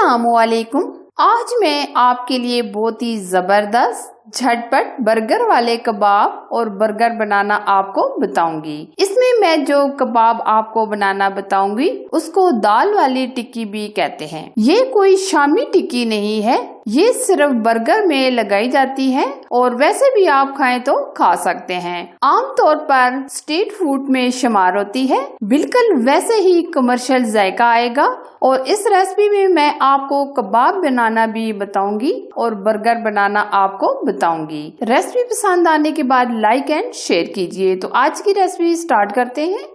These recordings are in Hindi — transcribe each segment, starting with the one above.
अस्सलामुअलैकुम। आज मैं आपके लिए बहुत ही जबरदस्त झटपट बर्गर वाले कबाब और बर्गर बनाना आपको बताऊंगी। इसमें मैं जो कबाब आपको बनाना बताऊंगी उसको दाल वाली टिक्की भी कहते हैं। ये कोई शामी टिक्की नहीं है, ये सिर्फ बर्गर में लगाई जाती है और वैसे भी आप खाएं तो खा सकते हैं। आमतौर पर स्ट्रीट फूड में शुमार होती है। बिल्कुल वैसे ही कमर्शियल जायका आएगा और इस रेसिपी में मैं आपको कबाब बनाना भी बताऊंगी और बर्गर बनाना आपको बताऊंगी। रेसिपी पसंद आने के बाद लाइक एंड शेयर कीजिए। तो आज की रेसिपी स्टार्ट करते हैं।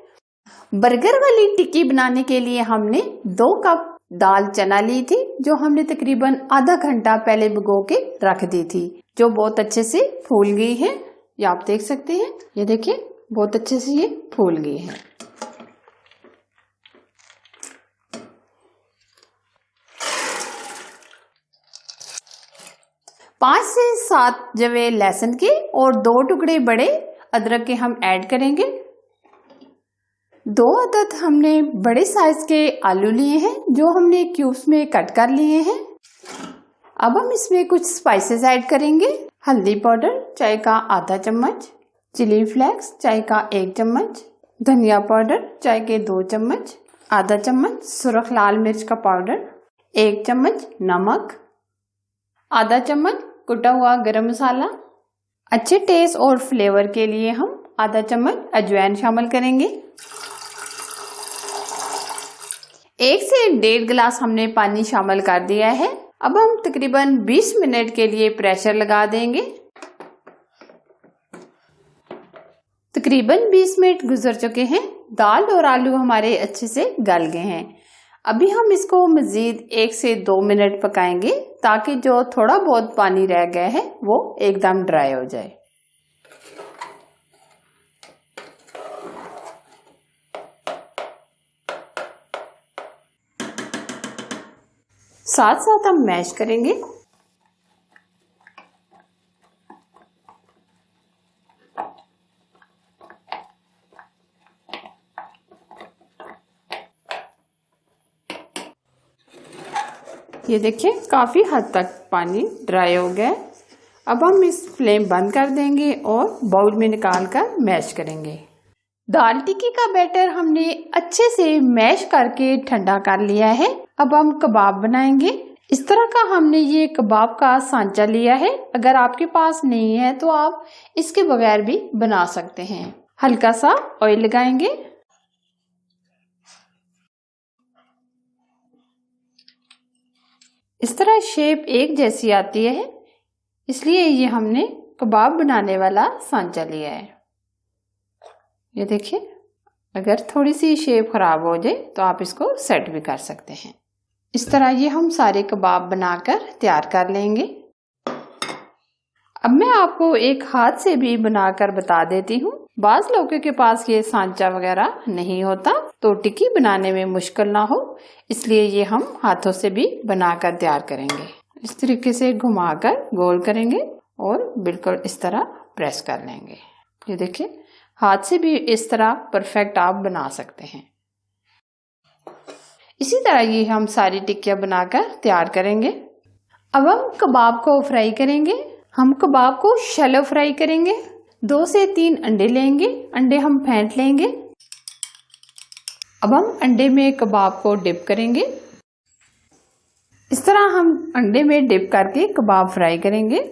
बर्गर वाली टिक्की बनाने के लिए हमने 2 कप दाल चना ली थी, जो हमने तकरीबन आधा घंटा पहले भिगो के रख दी थी, जो बहुत अच्छे से फूल गई है। ये आप देख सकते हैं, ये देखिए बहुत अच्छे से ये फूल गई है। पाँच से 7 जवे लहसुन के और 2 टुकड़े बड़े अदरक के हम ऐड करेंगे। 2 अदद हमने बड़े साइज के आलू लिए हैं, जो हमने क्यूब्स में कट कर लिए हैं। अब हम इसमें कुछ स्पाइसेस ऐड करेंगे। हल्दी पाउडर चाय का आधा चम्मच, चिली फ्लेक्स चाय का 1 चम्मच, धनिया पाउडर चाय के 2 चम्मच, आधा चम्मच सुरख लाल मिर्च का पाउडर, 1 चम्मच नमक, आधा चम्मच कुटा हुआ गरम मसाला। अच्छे टेस्ट और फ्लेवर के लिए हम आधा चम्मच अजवाइन शामिल करेंगे। 1 से 1.5 गिलास हमने पानी शामिल कर दिया है। अब हम तकरीबन 20 मिनट के लिए प्रेशर लगा देंगे। तकरीबन 20 मिनट गुजर चुके हैं। दाल और आलू हमारे अच्छे से गल गए हैं। अभी हम इसको मजीद 1 से 2 मिनट पकाएंगे, ताकि जो थोड़ा बहुत पानी रह गया है वो एकदम ड्राई हो जाए। साथ साथ हम मैश करेंगे। ये देखिए काफी हद तक पानी ड्राई हो गया है। अब हम इस फ्लेम बंद कर देंगे और बाउल में निकाल कर मैश करेंगे। दाल टिक्की का बैटर हमने अच्छे से मैश करके ठंडा कर लिया है। अब हम कबाब बनाएंगे। इस तरह का हमने ये कबाब का सांचा लिया है। अगर आपके पास नहीं है तो आप इसके बगैर भी बना सकते हैं। हल्का सा ऑयल लगाएंगे। इस तरह शेप एक जैसी आती है, इसलिए ये हमने कबाब बनाने वाला सांचा लिया है। ये देखिए, अगर थोड़ी सी शेप खराब हो जाए तो आप इसको सेट भी कर सकते हैं। इस तरह ये हम सारे कबाब बनाकर तैयार कर लेंगे। अब मैं आपको एक हाथ से भी बनाकर बता देती हूँ। बाज लोगों के पास ये सांचा वगैरह नहीं होता, तो टिक्की बनाने में मुश्किल ना हो, इसलिए ये हम हाथों से भी बनाकर तैयार करेंगे। इस तरीके से घुमाकर गोल करेंगे और बिल्कुल इस तरह प्रेस कर लेंगे। ये देखिए, हाथ से भी इस तरह परफेक्ट आप बना सकते हैं। इसी तरह ये हम सारी टिक्कियां बनाकर तैयार करेंगे। अब हम कबाब को फ्राई करेंगे। हम कबाब को शैलो फ्राई करेंगे। 2 से 3 अंडे लेंगे। अंडे हम फेंट लेंगे। अब हम अंडे में कबाब को डिप करेंगे। इस तरह हम अंडे में डिप करके कबाब फ्राई करेंगे।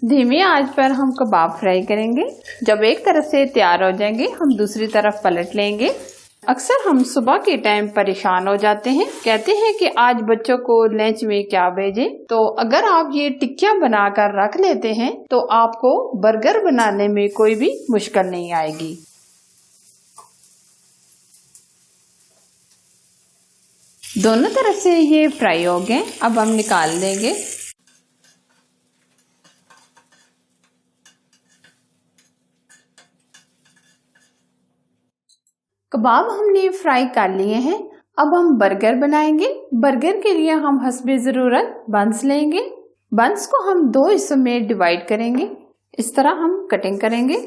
धीमी आंच पर हम कबाब फ्राई करेंगे। जब एक तरफ से तैयार हो जाएंगे, हम दूसरी तरफ पलट लेंगे। अक्सर हम सुबह के टाइम परेशान हो जाते हैं, कहते हैं कि आज बच्चों को लंच में क्या भेजें। तो अगर आप ये टिक्कियां बनाकर रख लेते हैं तो आपको बर्गर बनाने में कोई भी मुश्किल नहीं आएगी। दोनों तरफ से ये फ्राई हो गए। अब हम निकाल देंगे। कबाब हमने फ्राई कर लिए हैं। अब हम बर्गर बनाएंगे। बर्गर के लिए हम हस्बे ज़रूरत बंस लेंगे। बंस को हम 2 हिस्सों में डिवाइड करेंगे। इस तरह हम कटिंग करेंगे।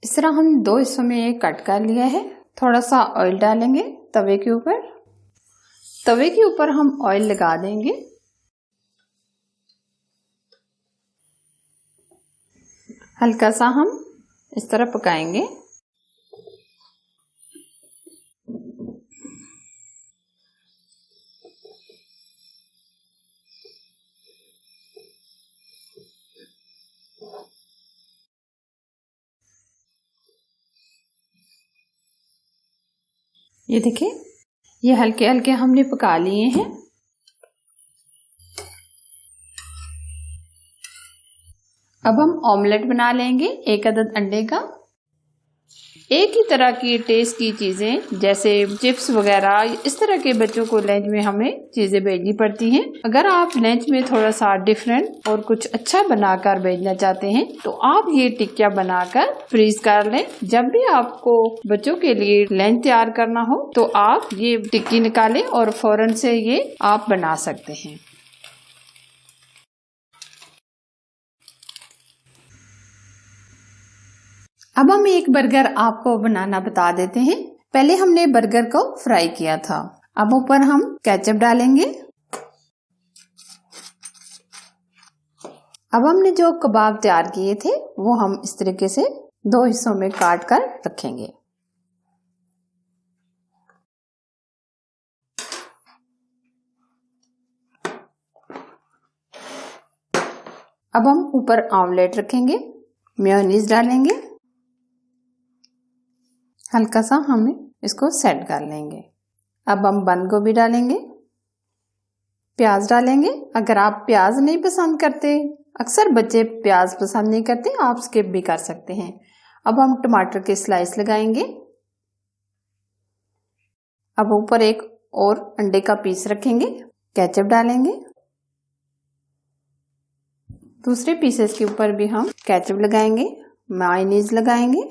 इस तरह हम 2 हिस्सों में ये कट कर लिया है। थोड़ा सा ऑयल डालेंगे तवे के ऊपर। तवे के ऊपर हम ऑयल लगा देंगे। हल्का सा हम इस तरह पकाएंगे। ये देखिए, ये हल्के हल्के हमने पका लिए हैं। अब हम ऑमलेट बना लेंगे 1 अदद अंडे का। एक ही तरह की टेस्ट की चीजें जैसे चिप्स वगैरह, इस तरह के बच्चों को लंच में हमें चीजें भेजनी पड़ती हैं। अगर आप लंच में थोड़ा सा डिफरेंट और कुछ अच्छा बनाकर भेजना चाहते हैं तो आप ये टिक्कियाँ बनाकर फ्रीज कर लें। जब भी आपको बच्चों के लिए लंच तैयार करना हो तो आप ये टिक्की निकालें और फौरन से ये आप बना सकते हैं। अब हम एक बर्गर आपको बनाना बता देते हैं। पहले हमने बर्गर को फ्राई किया था। अब ऊपर हम केचप डालेंगे। अब हमने जो कबाब तैयार किए थे वो हम इस तरीके से 2 हिस्सों में काट कर रखेंगे। अब हम ऊपर ऑमलेट रखेंगे, मेयोनीज डालेंगे। हल्का सा हमें इसको सेट कर लेंगे। अब हम बंद गोभी डालेंगे, प्याज डालेंगे। अगर आप प्याज नहीं पसंद करते, अक्सर बच्चे प्याज पसंद नहीं करते, आप स्किप भी कर सकते हैं। अब हम टमाटर के स्लाइस लगाएंगे। अब ऊपर एक और अंडे का पीस रखेंगे, केचप डालेंगे। दूसरे पीसेस के ऊपर भी हम केचप लगाएंगे, मेयोनीज लगाएंगे।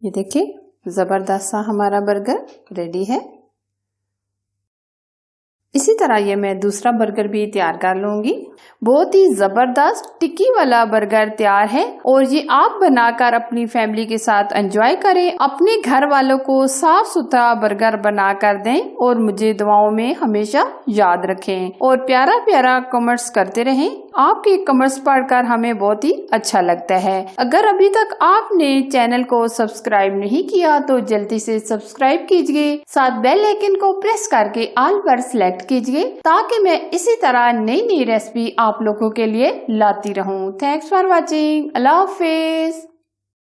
ये देखिए, जबरदस्त सा हमारा बर्गर रेडी है। इसी तरह ये मैं दूसरा बर्गर भी तैयार कर लूंगी। बहुत ही जबरदस्त टिक्की वाला बर्गर तैयार है और ये आप बनाकर अपनी फैमिली के साथ एंजॉय करें। अपने घर वालों को साफ सुथरा बर्गर बनाकर दें और मुझे दुआओं में हमेशा याद रखें और प्यारा प्यारा कमेंट्स करते रहें। आपके कमेंट्स पढ़कर हमें बहुत ही अच्छा लगता है। अगर अभी तक आपने चैनल को सब्सक्राइब नहीं किया तो जल्दी से सब्सक्राइब कीजिए, साथ बेल आइकन को प्रेस करके ऑल पर सिलेक्ट कीजिए ताकि मैं इसी तरह नई नई रेसिपी आप लोगों के लिए लाती रहूं। Thanks for watching. Allah Hafiz.